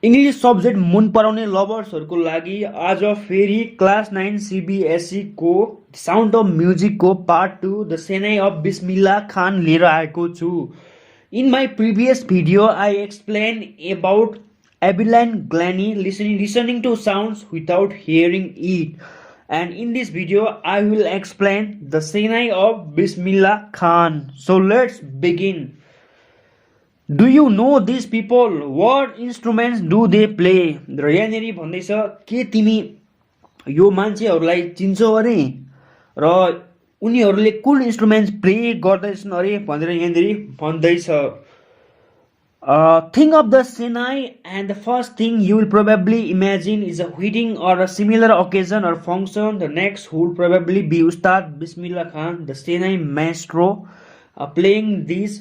English subject मन पराउने लभर्सहरूको लागि आज फेरि क्लास 9 CBSE को साउन्ड अफ म्युजिकको part 2 the shehnai of Bismillah Khan लिएर आएको छु। In my previous video I explain about Evelyn Glennie listening to sounds without hearing it, and in this video I will explain the senai of Bismillah Khan. So let's begin. Do you know these people? What instruments do they play? र यहाँनिर भन्दैछ के तिमी यो मान्छेहरूलाई चिन्छौ अरे र उनीहरूले कुन इन्स्ट्रुमेन्ट्स प्ले गर्दैछन् अरे भनेर यहाँनिर भन्दैछ। Think of the Senai, and the first thing you will probably imagine is a wedding or a similar occasion or function. The next would probably be Ustad Bismillah Khan, the Senai maestro, playing this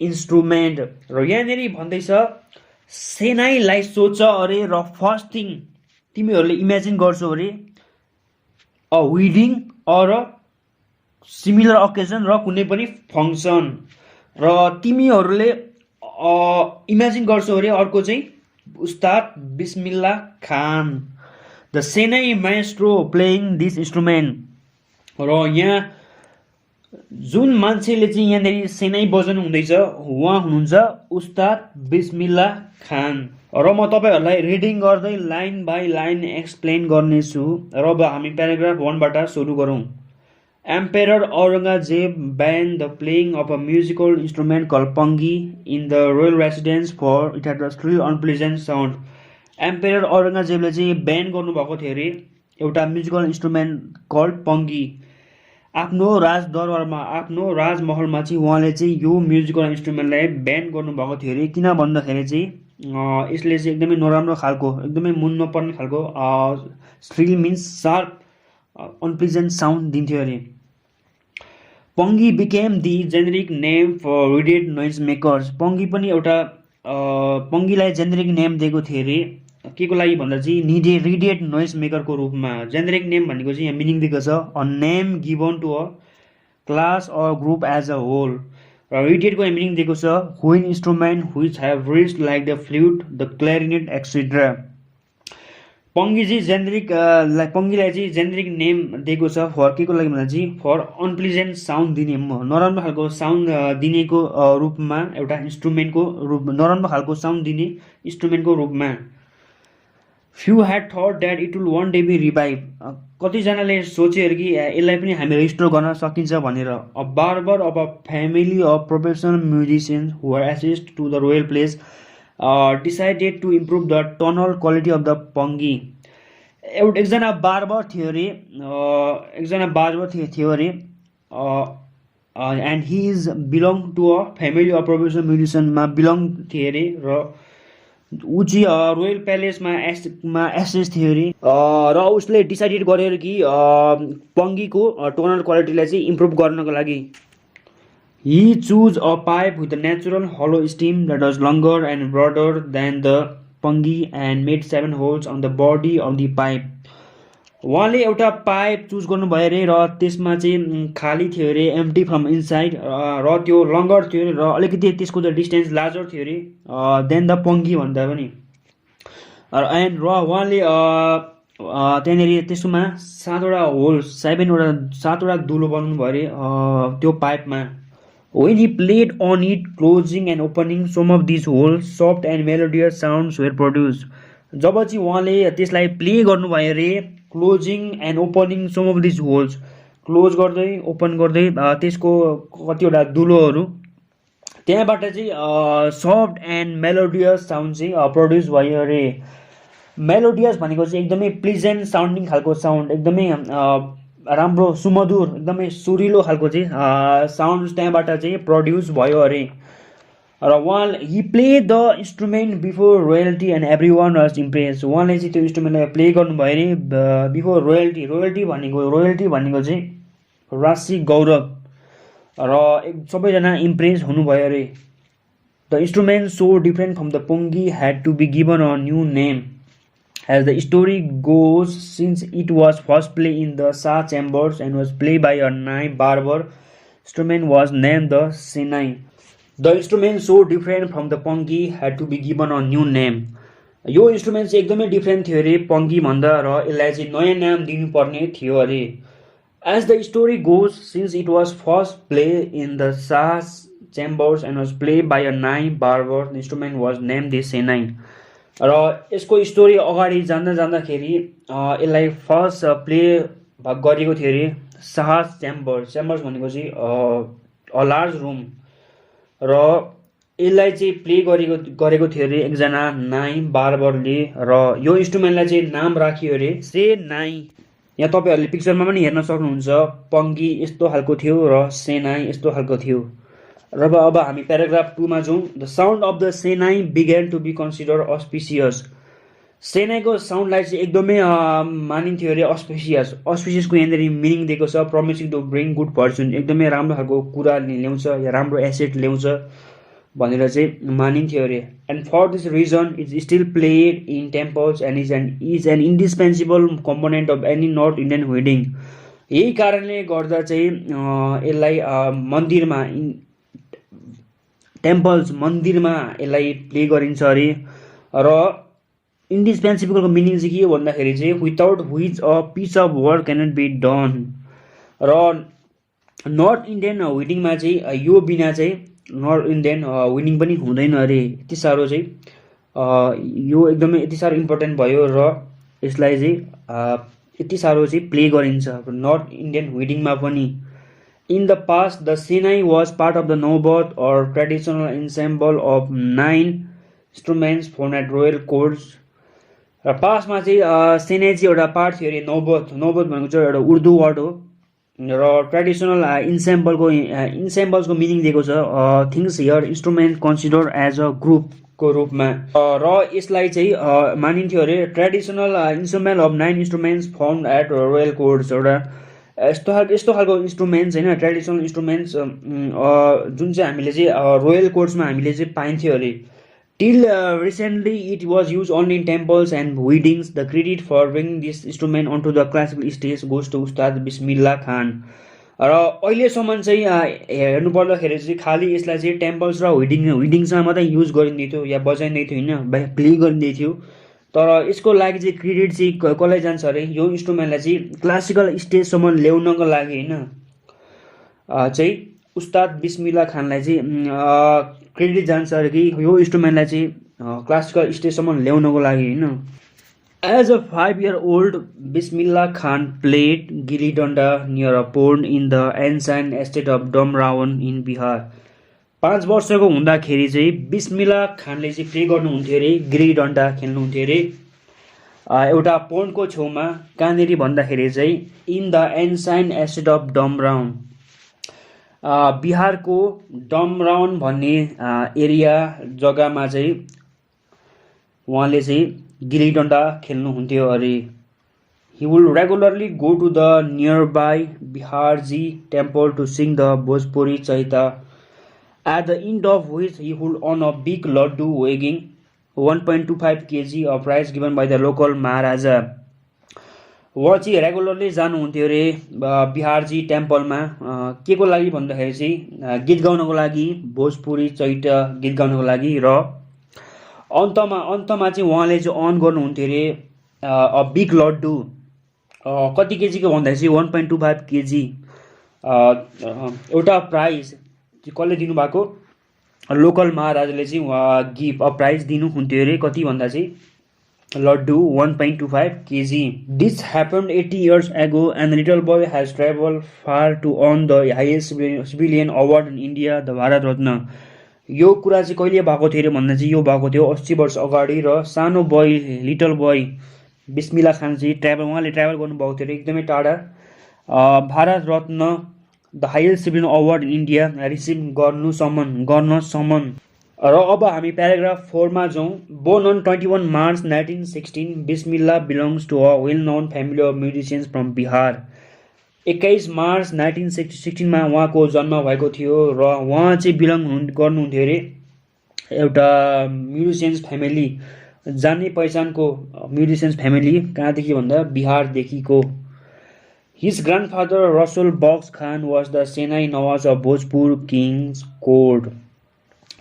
instrument. र यहाँनिर भन्दैछ सेनाईलाई सोच अरे र first thing तिमीहरूले imagine गर्छौ अरे a wedding or similar occasion र कुनै पनि फङ्सन, र तिमीहरूले इमेजिन गर्छौ अरे अर्को चाहिँ Ustad Bismillah Khan, the shehnai maestro playing this instrument. र यहाँ जुन मान्छेले चाहिँ यहाँनिर सेनाई बजाउनु हुँदैछ उहाँ हुनुहुन्छ उस्ताद बिस्मिल्ला खान। र म तपाईँहरूलाई रिडिङ गर्दै लाइन बाई लाइन एक्सप्लेन गर्नेछु। र अब हामी प्याराग्राफ 1 बाट सुरु गरौँ। Emperor Aurangzeb ban the playing of a musical instrument called pungi in the royal residence for it had a still unpleasant sound. Emperor औरङ्गजेबले चाहिँ ब्यान गर्नुभएको थियो अरे एउटा म्युजिकल इन्स्ट्रुमेन्ट कल पंगी। आफ्नो राजदरबारमा आफ्नो राजमहलमा चाहिँ उहाँले चाहिँ यो म्युजिकल इन्स्ट्रुमेन्टलाई ब्यान गर्नुभएको थियो अरे। किन भन्दाखेरि चाहिँ यसले चाहिँ एकदमै नराम्रो खालको एकदमै मन नपर्ने खालको shrill means sharp unpleasant sound दिन्थ्यो अरे। Pungi became the generic name for reeded noise makers. Pungi पनि एउटा पंगीलाई जेनेरिक नेम दिएको थियो अरे के को लागि भन्दा चाहिँ रिडेड नोइज मेकरको रूपमा। जेनेरिक नेम भनेको चाहिँ यहाँ मिनिङ दिएको छ a name given to a class or group as a whole. र रिडेडको यहाँ मिनिङ दिएको छ व्हेन इन्स्ट्रुमेन्ट व्हिच हेभ रिच्ड like the flute the clarinet etcetera. Pungi चाहिँ जेनेरिक पंगीलाई चाहिँ जेनेरिक नेम दिएको छ फर के को लागि भन्दा चाहिँ फर अनप्लिजेन्ट साउन्ड दिने नराम्रो खालको साउन्ड दिनेको रूपमा, एउटा इन्स्ट्रुमेन्टको रूपमा नराम्रो खालको साउन्ड दिने इन्स्ट्रुमेन्टको रूपमा। Few had thought that it will one day be revive. कतिजनाले सोचे अरे कि यसलाई पनि हामी रिस्टोर गर्न सकिन्छ भनेर। A barber of a family of professional musicians who are assist to the royal place decided to improve the tonal quality of the pungi. एकजना बार्बर थियो अरे and he is belong to a family of professional म्युजिसियनमा belong थिए अरे र ऊ चाहिँ royal प्यालेसमा assess थियो अरे र उसले डिसाइडेड गर्यो कि पंगीको टोनल क्वालिटीलाई चाहिँ इम्प्रुभ गर्नको लागि। He chose a pipe with a natural hollow stem that was longer and broader than the pungi and made 7 holes on the body of the pipe. उहाँले एउटा पाइप चुज गर्नुभयो अरे र त्यसमा चाहिँ खाली थियो अरे एम्प्टी फ्रम इनसाइड र त्यो लङ्गर थियो अरे र अलिकति त्यसको त डिस्टेन्स लार्जर थियो अरे देन द पंगी भन्दा पनि। एन्ड र उहाँले त्यहाँनिर त्यसमा 7वटा दुलो बनाउनु भयो अरे त्यो पाइपमा। When he played on it, closing and opening some of these holes, soft and melodious sounds were produced. जब चाहिँ उहाँले त्यसलाई प्ले गर्नुभयो अरे closing and opening some of these holes, close गर्दै ओपन गर्दै त्यसको कतिवटा दुलोहरू त्यहाँबाट चाहिँ सफ्ट एन्ड मेलोडियस साउन्ड चाहिँ प्रड्युस भयो अरे। मेलोडियस भनेको चाहिँ एकदमै प्लिजेन्ट साउन्डिङ खालको साउन्ड, एकदमै राम्रो सुमधुर एकदमै सुरिलो खालको चाहिँ साउन्ड त्यहाँबाट चाहिँ प्रड्युस भयो अरे। र उहाँ he play the instrument before royalty and every one was impress. उहाँले चाहिँ त्यो इन्स्ट्रुमेन्टलाई प्ले गर्नुभयो अरे बिफोर रोयल्टी भनेको चाहिँ राशि गौरव र सबैजना इम्प्रेस हुनुभयो अरे। The instrument so different from the pungi had to be given a new name. As the story goes, since it was first played in the Shah chambers and was played by a Nai barber, instrument was named the Senai. The instrument so different from the Pangi had to be given a new name. यो instrument चाहिँ एकदमै different थियो अरे पङ्गी भन्दा, र यसलाई चाहिँ नयाँ नाम दिनुपर्ने थियो अरे। As the story goes, since it was first played in the Shah's chambers and was played by a Nai barber, the instrument was named the Senai. र यसको स्टोरी अगाडि जाँदाखेरि यसलाई फर्स्ट प्ले गरेको थियो अरे शाहज च्याम्बर्स भनेको चाहिँ अ लार्ज रुम, र यसलाई चाहिँ प्ले गरेको थियो अरे एकजना नाई बार्बरले, र यो इन्स्ट्रुमेन्टलाई चाहिँ नाम राखियो अरे से नाई। यहाँ तपाईँहरूले पिक्चरमा पनि हेर्न सक्नुहुन्छ, पङ्गी यस्तो खालको थियो र सेनाई यस्तो खालको थियो। र अब हामी प्याराग्राफ 2 मा जाउँ। The sound of the shehnai began to be considered auspicious. सेनाईको साउन्डलाई चाहिँ एकदमै मानिन्थ्यो अरे अस्पिसियसको यहाँनिर मिनिङ दिएको छ, promising to bring good fortune, एकदमै राम्रो खालको कुरा ल्याउँछ या राम्रो एसेट ल्याउँछ भनेर चाहिँ मानिन्थ्यो अरे। And for this reason is still played in temples and is an indispensable component of any north Indian wedding. यही कारणले गर्दा चाहिँ यसलाई मन्दिरमा टेम्पल्स मन्दिरमा यसलाई प्ले गरिन्छ अरे। र इन्डिस्पेन्सिबलको मिनिङ चाहिँ के हो भन्दाखेरि चाहिँ without which a piece of work cannot be done. र नर्थ इन्डियन वेडिङमा चाहिँ यो बिना चाहिँ नर्थ इन्डियन वेडिङ पनि हुँदैन अरे। यति साह्रो चाहिँ यो एकदमै यति साह्रो इम्पोर्टेन्ट भयो, र यसलाई चाहिँ यति साह्रो चाहिँ प्ले गरिन्छ नर्थ इन्डियन वेडिङमा पनि। In the past, the Senai was part of the Nobot or traditional ensemble of 9 instruments found at royal courts. र पास्टमा चाहिँ सेनाई चाहिँ एउटा पार्ट थियो अरे नौबत भनेको चाहिँ एउटा उर्दू वर्ड हो, र ट्रेडिसनल इन्सेम्बल्सको मिनिङ दिएको छ things here instrument consider as a ग्रुपको रूपमा। र यसलाई चाहिँ मानिन्थ्यो अरे traditional instrument of 9 instruments found at royal courts. एउटा यस्तो खालको इन्स्ट्रुमेन्ट्स होइन, ट्रेडिसनल इन्स्ट्रुमेन्ट्स जुन चाहिँ हामीले चाहिँ रोयल कोर्ट्समा हामीले चाहिँ पाइन्थ्यो अरे। Till recently it was used only in temples and weddings. The credit for bring this instrument on to the classical stage goes to Ustad Bismillah खान। र अहिलेसम्म चाहिँ हेर्नु पर्दाखेरि चाहिँ खालि यसलाई चाहिँ टेम्पल्स र वेडिङमा मात्रै युज गरिँदै थियो या बजाइँदै थियो होइन, प्ले गरिँदै थियो। तर यसको लागि चाहिँ क्रेडिट चाहिँ कसलाई जान्छ अरे, यो इन्स्ट्रुमेन्टलाई चाहिँ क्लासिकल स्टेजसम्म ल्याउनको लागि होइन चाहिँ उस्ताद बिस्मिल्ला खानलाई चाहिँ क्रेडिट जान्छ अरे कि यो इन्स्ट्रुमेन्टलाई चाहिँ क्लासिकल स्टेजसम्म ल्याउनको लागि होइन। As a 5-year-old Bismillah Khan played gilli danda near a pond in the ancient estate of Dumraon in Bihar. 5 वर्षको हुँदाखेरि चाहिँ बिस्मिल्ला खानले चाहिँ प्ले गर्नुहुन्थ्यो अरे, गिली डन्डा खेल्नुहुन्थ्यो अरे एउटा पोन्डको छेउमा। कहाँनिर भन्दाखेरि चाहिँ in the ancient estate of डमराउन, बिहारको डमराउन भन्ने एरिया जग्गामा चाहिँ उहाँले चाहिँ गिली डन्डा खेल्नुहुन्थ्यो अरे। He will regularly go to the nearby Biharji temple to sing the Bhojpuri chaita, at the end of which he would earn a big laddu weighing 1.25 kg, a prize given by the local महाराजा। उहाँ चाहिँ regularly जानुहुन्थ्यो अरे बिहारजी टेम्पलमा के को लागि भन्दाखेरि चाहिँ गीत गाउनको लागि, भोजपुरी चैत गीत गाउनको लागि। र अन्तमा चाहिँ उहाँले चाहिँ अर्न गर्नुहुन्थ्यो अरे अ बिग लड्डु, कति केजीको भन्दाखेरि चाहिँ 1.25 केजी एउटा प्राइज कसले दिनुभएको, लोकल महाराजाले चाहिँ गिफ्ट प्राइज दिनुहुन्थ्यो अरे। कति भन्दा चाहिँ लड्डु 1.25 KG. This happened 80 years ago and the little boy has traveled far to earn the highest civilian award in India, the Bharat Ratna. यो कुरा चाहिँ कहिले भएको थियो अरे भन्दा चाहिँ यो भएको थियो 80 वर्ष अगाडि, र सानो boy little boy Bismillah Khan चाहिँ उहाँले ट्राभल गर्नुभएको थियो अरे एकदमै टाढा, Bharat Ratna the highest civilian award in India receive गर्नसम्म। र अब हामी प्याराग्राफ 4 मा जाउँ। Born on 21 March 1916, Bismillah belongs to a well known family of musicians from Bihar. 21 March 1916 मा उहाँको जन्म भएको थियो, र उहाँ चाहिँ बिलोङ गर्नुहुन्थ्यो अरे एउटा म्युजिसियन्स फ्यामिली, जान्ने पहिचानको म्युजिसियन्स फ्यामिली। कहाँदेखि भन्दा बिहारदेखिको। His grandfather Rasul Box Khan was the Senai Nawaz of Bhojpur King's Court।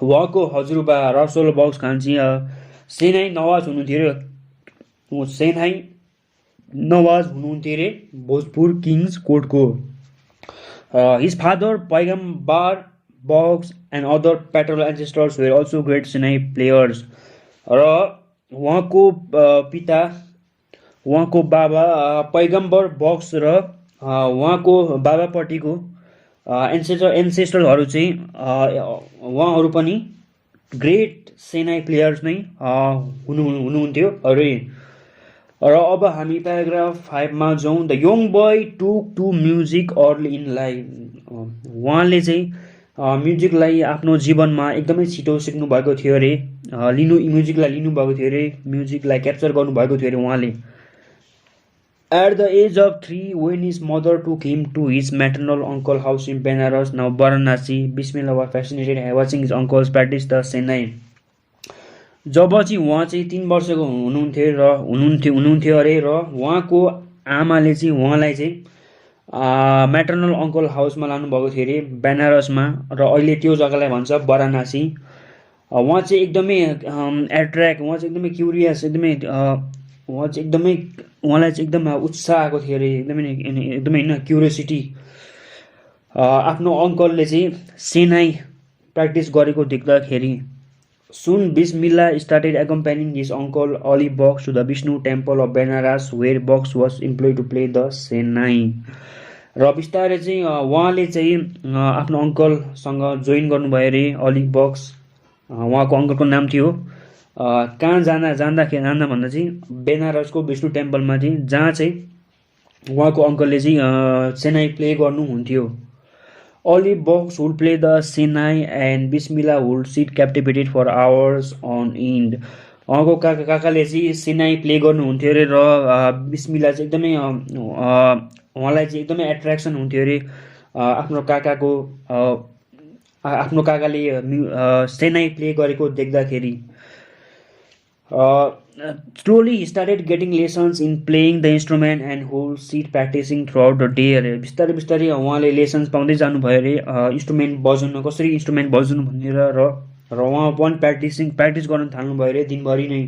उहाँको हजुरबा रसुल बक्स खान चाहिँ सेनाई नवाज हुनुहुन्थ्यो अरे सेनाई नवाज हुनुहुन्थ्यो अरे भोजपुर किङ्स कोर्टको his father, Paigambbar, Boggs, and other paternal ancestors were also great Sinai players. र उहाँको पिता उहाँको बाबा पैगम्बर बक्स र उहाँको बाबापट्टिको एन्सेस्टरहरू चाहिँ उहाँहरू पनि ग्रेट सेनाई प्लेयर्स नै हुनुहुन्थ्यो अरे र अब हामी प्याराग्राफ 5 मा जाउँ the young boy took to music early in life उहाँले चाहिँ म्युजिकलाई आफ्नो जीवनमा एकदमै छिटो सिक्नु भएको थियो अरे म्युजिकलाई लिनुभएको थियो अरे म्युजिकलाई क्याप्चर गर्नुभएको थियो अरे उहाँले at the age of 3 when his mother took him to his maternal uncle house in Benares now Varanasi Bismillah was fascinated watching his uncles practice the Senai जब चाहिँ उहाँ चाहिँ 3 वर्षको हुनुहुन्थ्यो अरे र उहाँको आमाले चाहिँ उहाँलाई चाहिँ म्याटर्नल अङ्कल हाउसमा लानुभएको थियो अरे बेनारसमा र अहिले त्यो जग्गालाई भन्छ वाराणसी उहाँ चाहिँ एकदमै उहाँ चाहिँ एकदमै क्युरियस उहाँलाई चाहिँ एकदम उत्साह आएको थियो अरे एकदमै होइन क्युरियोसिटी आफ्नो अङ्कलले चाहिँ सेनाई प्र्याक्टिस गरेको देख्दाखेरि Soon Bismillah started accompanying his uncle Ali Boggs to the Vishnu temple of Benares where Boggs was employed to play the Senai. र बिस्तारै चाहिँ उहाँले चाहिँ आफ्नो अङ्कलसँग जोइन गर्नुभयो अरे अली बक्स उहाँको अङ्कलको नाम थियो कहाँ जाँदा भन्दा चाहिँ बेनारसको विष्णु टेम्पलमा चाहिँ जहाँ चाहिँ उहाँको अङ्कलले चाहिँ सेनाई प्ले गर्नुहुन्थ्यो Ali Boggs would play the Senai and Bismillah would sit captivated for hours on end. उहाँको काकाले चाहिँ सेनाई प्ले गर्नुहुन्थ्यो अरे र बिस्मिल्ला चाहिँ एकदमै उहाँलाई चाहिँ एकदमै एट्र्याक्सन हुन्थ्यो अरे आफ्नो काकाले सेनाई प्ले गरेको देख्दाखेरि slowly he started getting lessons in playing the instrument and would sit practicing throughout the day अरे बिस्तारै उहाँले लेसन्स पाउँदै जानुभयो अरे इन्स्ट्रुमेन्ट बजाउन कसरी इन्स्ट्रुमेन्ट बजाउनु भनेर र उहाँ पनि प्र्याक्टिस गर्न थाल्नुभयो अरे दिनभरि नै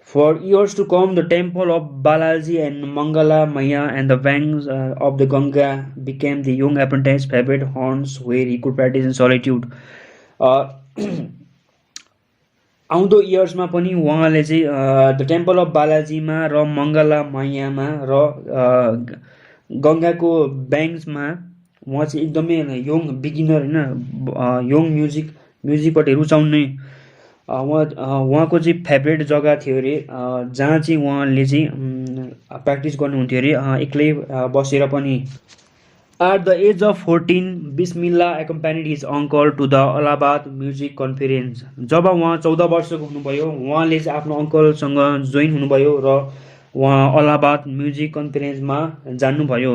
For years to come, the temple of Balaji and Mangala Maya and the banks of the Ganga became the young apprentice's favorite haunts where he could practice in solitude. आउँदो इयर्समा पनि उहाँले चाहिँ द टेम्पल अफ बालाजीमा र मङ्गला मैयामा र गङ्गाको ब्याङ्क्समा उहाँ चाहिँ एकदमै यङ बिगिनर होइन यङ म्युजिकपट्टि रुचाउने उहाँको चाहिँ फेभरेट जग्गा थियो अरे जहाँ चाहिँ उहाँले चाहिँ प्र्याक्टिस गर्नुहुन्थ्यो अरे एक्लै बसेर पनि At the age of 14, Bismillah accompanied his uncle to the Allahabad Music Conference. जब उहाँ 14 वर्षको हुनुभयो उहाँले चाहिँ आफ्नो अङ्कलसँग जोइन हुनुभयो र उहाँ अलाहाबाद म्युजिक कन्फरेन्समा जानुभयो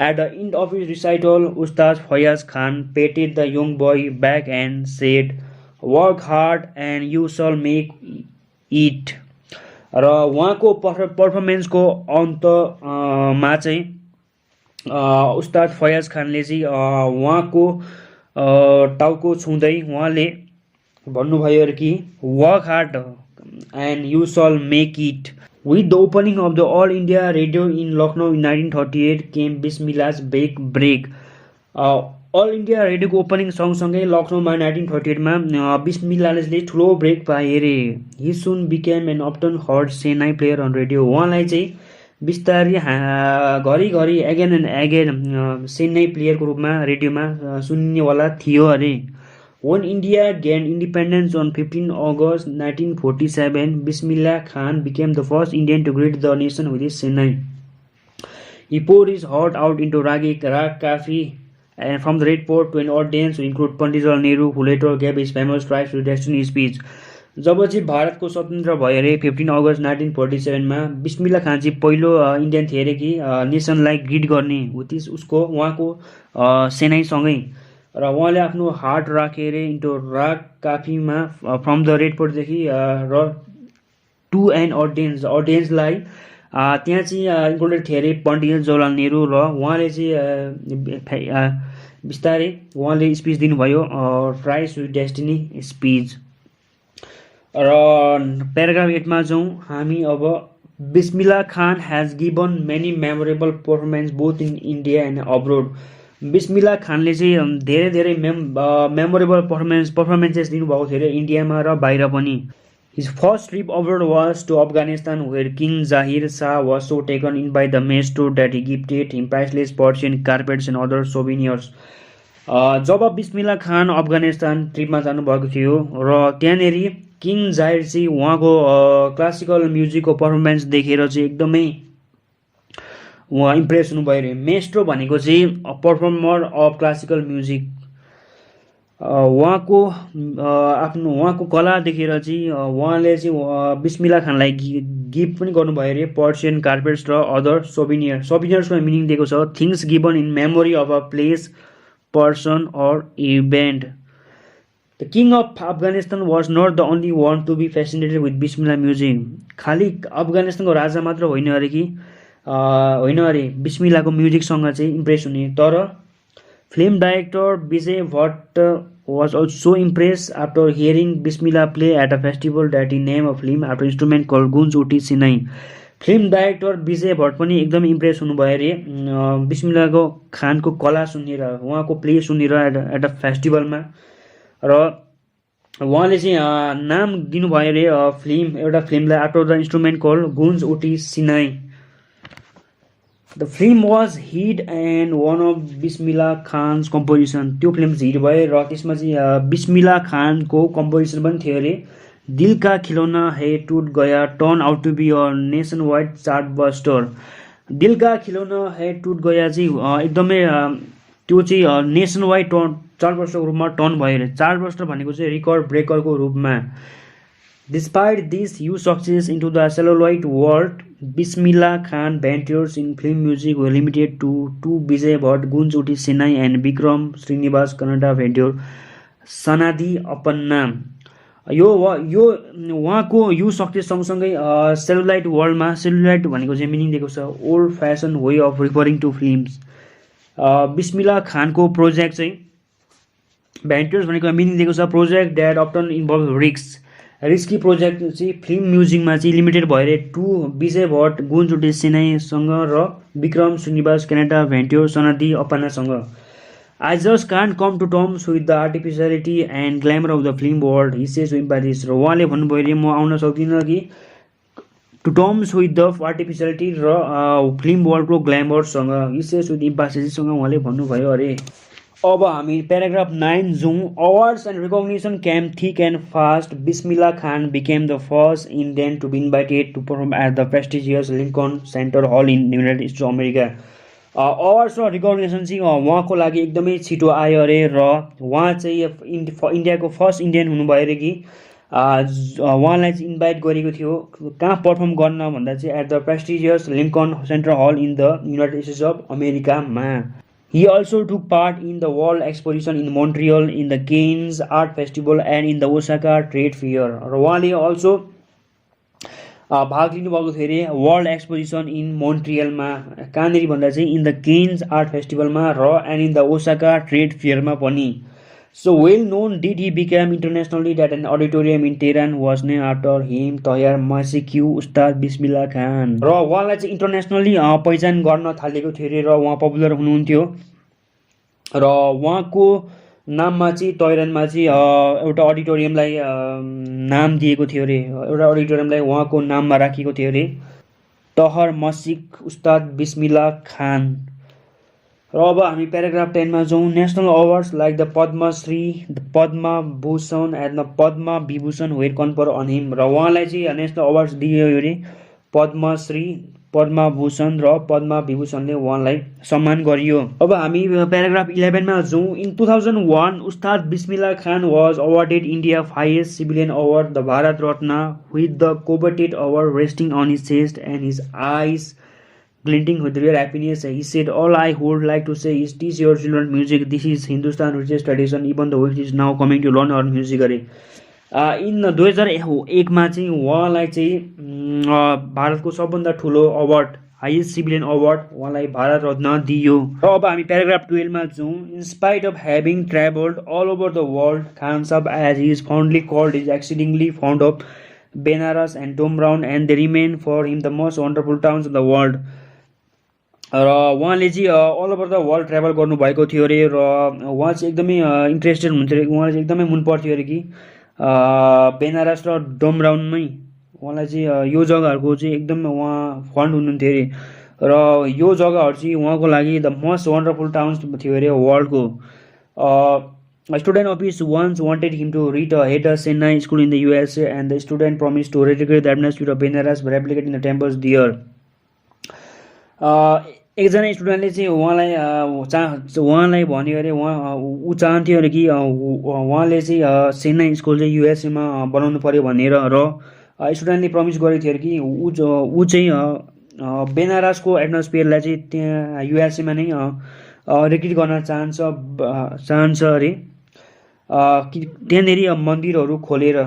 At the end of his recital, Ustad Fayaz Khan patted the young boy back and said, "Work hard and you shall make it." र उहाँको पर्फर्मेन्सको अन्तमा चाहिँ उस्ताद फयाज खानले चाहिँ उहाँको टाउको छुँदै उहाँले भन्नुभयो अरे कि work hard and you shall make it with the opening of the All India Radio in Lucknow in 1938 came Bismillah's big break All India रेडियोको ओपनिङ सँगसँगै लखनऊमा 1938मा बिस्मिल्लाले ठुलो ब्रेक पाए अरे he soon became an often heard shehnai player on radio उहाँलाई चाहिँ बिस्तारै घरिघरि एगेन एन्ड एगेन सेनाई प्लेयरको रूपमा रेडियोमा सुन्नेवाला थियो अरे When India gained independence on 15 August 1947, Bismillah Khan became the first Indian to greet the nation with his Senai. He poured his heart out into Rag Kafi and from the Red Fort to an audience to include Pandit Jawaharlal Nehru, who later gave his famous Tribes to Destiny speech. जब चाहिँ भारतको स्वतन्त्र भयो अरे 15 अगस्त 1947मा बिस्मिल्ला खान चाहिँ पहिलो Indian थिए अरे कि नेसनलाई ग्रिट गर्ने उसको उहाँको सेनाईसँगै र उहाँले आफ्नो हार्ट राखेर इन्टु राग काफीमा फ्रम द रेड फोर्टदेखि र टु एन अडियन्सलाई त्यहाँ चाहिँ इन्क्लुडेड थिए अरे पण्डित जवाहरलाल नेहरू र उहाँले चाहिँ बिस्तारै उहाँले स्पिच दिनुभयो ट्राइज विथ डेस्टिनी स्पिच र प्याराग्राफ 8 मा जाउँ हामी अब Bismillah Khan has given many memorable performance both in India and abroad. Bismillah खानले चाहिँ धेरै धेरै मेमोरेबल पर्फर्मेन्सेस दिनुभएको थियो अरे इन्डियामा र बाहिर पनि। His first trip abroad was to Afghanistan, where King Zahir Shah was so taken in by the maestro that he gifted him priceless Persian carpets and other souvenirs. जब बिस्मिल्ला खान अफगानिस्तान ट्रिपमा जानुभएको थियो र त्यहाँनिर किङ जाहिर चाहिँ उहाँको क्लासिकल म्युजिकको पर्फर्मेन्स देखेर चाहिँ एकदमै उहाँ इम्प्रेस हुनुभयो अरे। मेस्ट्रो भनेको चाहिँ पर्फर्मर अफ क्लासिकल म्युजिक। उहाँको कला देखेर चाहिँ उहाँले चाहिँ बिस्मिल्ला खानलाई गिफ्ट पनि गर्नुभयो अरे पर्सियन कार्पेट्स र अदर सोभिनियर्समा मिनिङ दिएको छ things given in memory of a place person or event. The king of Afghanistan was not the only one to be fascinated with Bismillah music. खालि अफगानिस्तानको राजा मात्र होइन अरे कि होइन अरे बिस्मिल्लाको म्युजिकसँग चाहिँ इम्प्रेस हुने। तर film director Vijay Bhatt was also impressed after hearing Bismillah play at a festival that he named a film after instrument called Gunj Uti Sinai। Film director Vijay Bhatt पनि एकदम इम्प्रेस हुनुभयो अरे बिस्मिल्लाको खानको कला सुनेर उहाँको प्ले सुनेर एट अ फेस्टिभलमा। र उहाँले चाहिँ नाम दिनुभयो अरे एउटा फिल्मलाई after the instrument call Goonj Uthi Shehnai. The film was hit and one of Bismillah Khan's composition. त्यो फिल्म हिट भयो र त्यसमा चाहिँ बिस्मिल्ला खानको कम्पोजिसन पनि थियो अरे। दिल का खिलौना है टुट गया turn out to be a nationwide chartbuster. दिल का खिलौना है टुट गया चाहिँ एकदमै त्यो चाहिँ नेसन वाइड चार्ट बस्टरको रूपमा टर्न भयो अरे। चार्ट बस्टर भनेको चाहिँ रिकर्ड ब्रेकरको रूपमा। Despite this huge success into the celluloid world, Bismillah Khan ventures in film music were limited to two Vijay Bhatt, Gunj Uti Sinai and Vikram Srinivas Kannada venture Sanadi Apanna। यो उहाँको यो success सँगसँगै cellulite वर्ल्डमा cellulite भनेको चाहिँ meaning दिएको छ old fashion way of referring to films. बिस्मिल्ला खानको प्रोजेक्ट चाहिँ भेन्चर्स भनेको मिनिङ दिएको छ project that often involve risky project चाहिँ फिल्म म्युजिकमा चाहिँ लिमिटेड भएर टु विजय भट्ट गुन्ज उटी सिनाईसँग र विक्रम श्रीनिवास कनाडा भेन्ट्योर सनादी अपानासँग। I just can't come to terms with the artificiality and glamour of the film world he says with बादिस। र उहाँले भन्नुभयो अरे म आउन सक्दिनँ कि to terms with the artificiality र फिल्म वर्ल्डको ग्ल्यामरसँग ही सेज विथ इम्पासिससँग उहाँले भन्नुभयो अरे। अब हामी प्याराग्राफ 9 जाउँ। Awards and recognition came thick and fast. Bismillah Khan became the first Indian to be invited to perform at the prestigious Lincoln Center hall in United States America. Awards र recognition चाहिँ उहाँको लागि एकदमै छिटो आयो अरे र उहाँ चाहिँ इन्डियाको फर्स्ट इन्डियन हुनुभयो अरे कि उहाँलाई चाहिँ इन्भाइट गरेको थियो कहाँ पर्फर्म गर्न भन्दा चाहिँ at the prestigious Lincoln Center hall in the United States of अमेरिकामा। He also took part in the World Exposition in Montreal, in the Cannes Art Festival and in the Osaka Trade Fair। र उहाँले also भाग लिनुभएको थियो अरे world एक्सपोजिसन in मोन्ट्रियलमा कहाँनिर भन्दा चाहिँ इन द केन्स आर्ट फेस्टिभलमा र and in the Osaka trade फेयरमा पनि। So well known did he become internationally that an auditorium in Tehran was name after him तयार मासिक्यु उस्ताद बिस्मिल्ला खान। र उहाँलाई चाहिँ इन्टरनेसनली पहिचान गर्न थालेको थियो अरे र उहाँ पपुलर हुनुहुन्थ्यो र उहाँको नाममा चाहिँ तैरानमा चाहिँ एउटा अडिटोरियमलाई नाम दिएको थियो अरे एउटा अडिटोरियमलाई उहाँको नाममा राखिएको थियो अरे तहर मसिक उस्ताद बिस्मिल्ला खान। र अब हामी प्याराग्राफ 10 मा जाउँ। National awards like the Padmashri the Padma Bhushan and the Padma Vibhushan were confer on him. र उहाँलाई चाहिँ नेसनल अवार्ड्स दियो अरे पद्मश्री पद्मा भूषण र पद्मा विभूषणले उहाँलाई सम्मान गरियो। अब हामी प्याराग्राफ 11 मा जाउँ। In 2001 Ustad Bismillah Khan was awarded India highest civilian award the Bharat Ratna with the coveted award resting on his chest and his eyes glinting with real happiness. He said, all I would like to say is teach your children music. This is Hindustan richest tradition, even the West is now coming to learn our music अरे। In 2001 मा चाहिँ उहाँलाई चाहिँ भारतको सबभन्दा ठुलो award highest civilian award उहाँलाई भारत रत्न दियो। र अब हामी प्याराग्राफ 12 मा जाउँ। In spite of having travelled all over the world, Khan Sahab as he is fondly called is exceedingly fond of Benaras and Dumraon and they remain for him the most wonderful towns of the world. र उहाँले चाहिँ all over the world travel गर्नुभएको थियो अरे र उहाँ चाहिँ एकदमै इन्ट्रेस्टेड हुन्थ्यो अरे, उहाँलाई चाहिँ एकदमै मन पर्थ्यो अरे कि बेनारस र डोमराउनमै उहाँलाई चाहिँ यो जग्गाहरूको चाहिँ एकदम उहाँ फन्ड हुनुहुन्थ्यो अरे र यो जग्गाहरू चाहिँ उहाँको लागि द मोस्ट वन्डरफुल टाउन्स थियो अरे वर्ल्डको। Student of his once wanted him to रिड head a shehnai school in the USA and the student promise to recreate the administrative of Benaras replicate in the temples there. एकजना स्टुडेन्टले चाहिँ उहाँलाई भन्यो अरे ऊ चाहन्थ्यो अरे कि उहाँले चाहिँ चेन्नई स्कुल चाहिँ युएसएमा बनाउनु पऱ्यो भनेर र स्टुडेन्टले प्रमिस गरेको थियो अरे कि ऊ चाहिँ बेनारसको एटमोस्फियरलाई चाहिँ त्यहाँ युएसएमा नै रिक्रिएट गर्न चाहन्छ अरे त्यहाँनिर मन्दिरहरू खोलेर।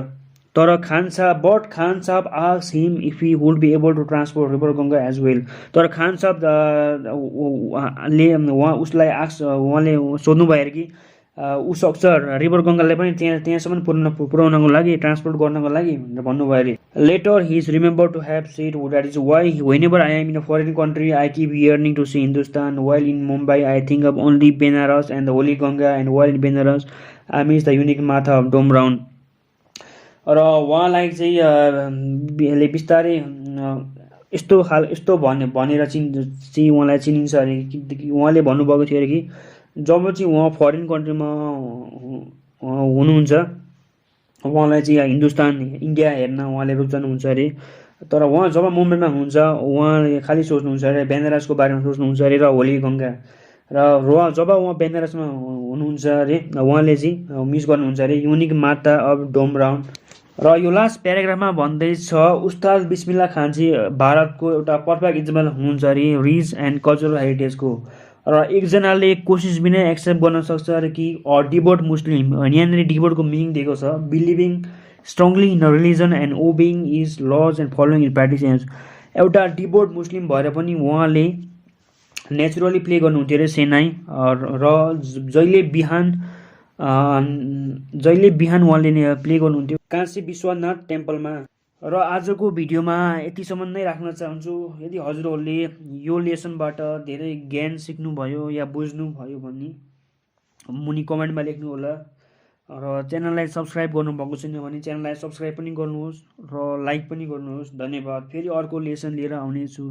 तर Khan Sahab asked him if he would be able to transport river Ganga as well. तर खान साहब उसलाई उहाँले सोध्नुभयो अरे कि ऊ सक्छ रिभर गङ्गालाई पनि त्यहाँसम्म पुर्याउनको लागि, ट्रान्सपोर्ट गर्नको लागि भनेर भन्नुभयो अरे। Later he is remember to have said that is why whenever I am in a foreign country I keep hearing to see Hindustan while in Mumbai I think of only Benaras and the holy Ganga and while in Benaras I miss the unique mattha of Dumraon. र उहाँलाई चाहिँ बिस्तारै यस्तो भनेर चाहिँ उहाँलाई चिनिन्छ अरे कि उहाँले भन्नुभएको थियो अरे कि जब चाहिँ उहाँ फरेन कन्ट्रीमा हुनुहुन्छ उहाँलाई चाहिँ हिन्दुस्तान इन्डिया हेर्न उहाँले रुचाउनुहुन्छ अरे। तर उहाँ जब मुम्बईमा हुनुहुन्छ उहाँले खालि सोच्नुहुन्छ अरे बेनारसको बारेमा सोच्नुहुन्छ अरे र होली गङ्गा र जब उहाँ बेनारसमा हुनुहुन्छ अरे उहाँले चाहिँ मिस गर्नुहुन्छ अरे युनिक माता अफ डोमराउन। र यो लास्ट प्याराग्राफमा भन्दैछ उस्ताद बिस्मिल्ला खान चाहिँ भारतको एउटा पर्फेक्ट इक्जाम्पल हुनुहुन्छ अरे रिच एन्ड कल्चरल हेरिटेजको। र एकजनाले कोसिस बिना एक्सेप्ट गर्न सक्छ अरे कि डिभोट मुस्लिम, यहाँनिर डिभोटको मिनिङ दिएको छ believing strongly in a religion and obeying its laws and following in practices. एउटा डिभोट मुस्लिम भएर पनि उहाँले नेचुरली प्ले गर्नुहुन्थ्यो अरे सेनाई र जहिले बिहान उहाँले प्ले गर्नुहुन्थ्यो काशी विश्वनाथ टेम्पलमा। र आजको भिडियोमा यतिसम्म नै राख्न चाहन्छु। यदि हजुरहरूले यो लेसनबाट धेरै ज्ञान सिक्नुभयो या बुझ्नुभयो भने मुनि कमेन्टमा लेख्नु होला र च्यानललाई सब्सक्राइब गर्नुभएको छैन भने च्यानललाई सब्सक्राइब पनि गर्नुहोस् र लाइक पनि गर्नुहोस्। धन्यवाद। फेरि अर्को लेसन लिएर आउनेछु।